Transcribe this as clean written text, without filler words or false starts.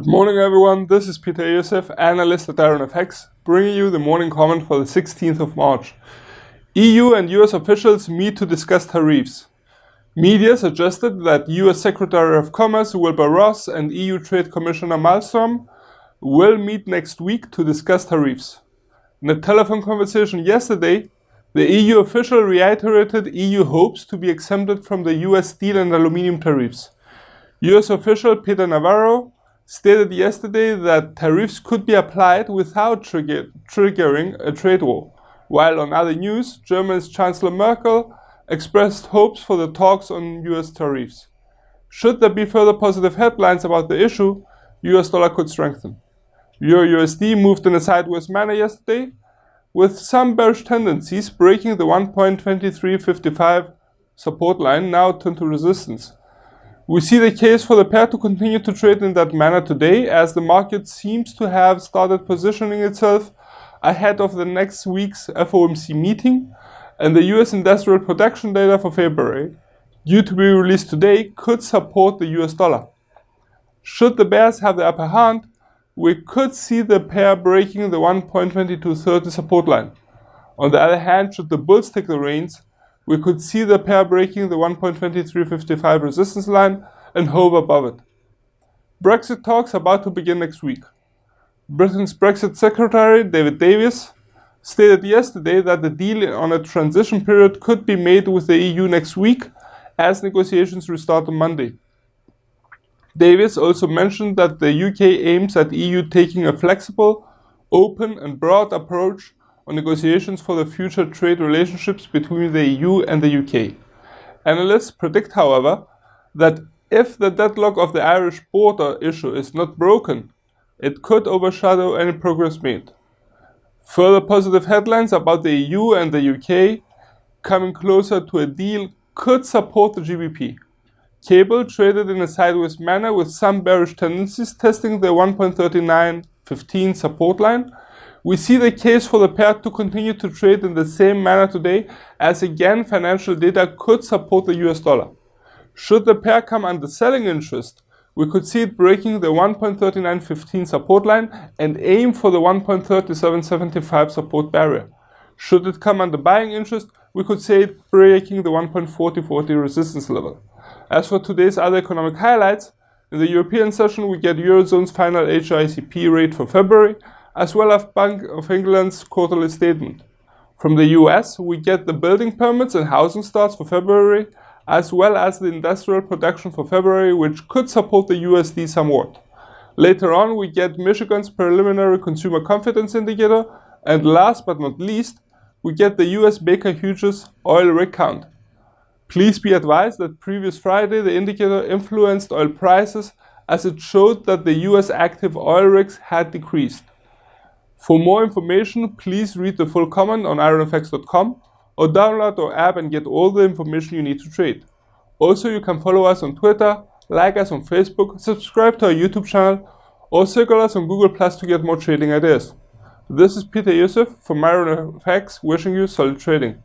Good morning everyone, this is Peter Iosif, analyst at IronFX, bringing you the morning comment for the 16th of March. EU and US officials meet to discuss tariffs. Media suggested that US Secretary of Commerce Wilbur Ross and EU Trade Commissioner Malmstrom will meet next week to discuss tariffs. In a telephone conversation yesterday, the EU official reiterated EU hopes to be exempted from the US steel and aluminium tariffs. US official Peter Navarro stated yesterday that tariffs could be applied without triggering a trade war, while on other news, Germany's Chancellor Merkel expressed hopes for the talks on US tariffs. Should there be further positive headlines about the issue, US dollar could strengthen. Euro-USD moved in a sideways manner yesterday, with some bearish tendencies breaking the 1.2355 support line now turned to resistance. We see the case for the pair to continue to trade in that manner today, as the market seems to have started positioning itself ahead of the next week's FOMC meeting, and the US industrial production data for February, due to be released today, could support the US dollar. Should the bears have the upper hand, we could see the pair breaking the 1.2230 support line. On the other hand, should the bulls take the reins, we could see the pair breaking the 1.2355 resistance line and hover above it. Brexit talks about to begin next week. Britain's Brexit Secretary David Davis stated yesterday that the deal on a transition period could be made with the EU next week as negotiations restart on Monday. Davis also mentioned that the UK aims at EU taking a flexible, open and broad approach on negotiations for the future trade relationships between the EU and the UK. Analysts predict, however, that if the deadlock of the Irish border issue is not broken, it could overshadow any progress made. Further positive headlines about the EU and the UK coming closer to a deal could support the GBP. Cable traded in a sideways manner with some bearish tendencies testing the 1.3915 support line. We see the case for the pair to continue to trade in the same manner today, as again financial data could support the US dollar. Should the pair come under selling interest, we could see it breaking the 1.3915 support line and aim for the 1.3775 support barrier. Should it come under buying interest, we could see it breaking the 1.4040 resistance level. As for today's other economic highlights, in the European session we get Eurozone's final HICP rate for February, as well as Bank of England's quarterly statement. From the US, we get the building permits and housing starts for February, as well as the industrial production for February, which could support the USD somewhat. Later on, we get Michigan's preliminary consumer confidence indicator, and last but not least, we get the US Baker Hughes oil rig count. Please be advised that previous Friday the indicator influenced oil prices, as it showed that the US active oil rigs had decreased. For more information, please read the full comment on IronFX.com or download our app and get all the information you need to trade. Also, you can follow us on Twitter, like us on Facebook, subscribe to our YouTube channel, or circle us on Google Plus to get more trading ideas. This is Peter Iosif from IronFX, wishing you solid trading.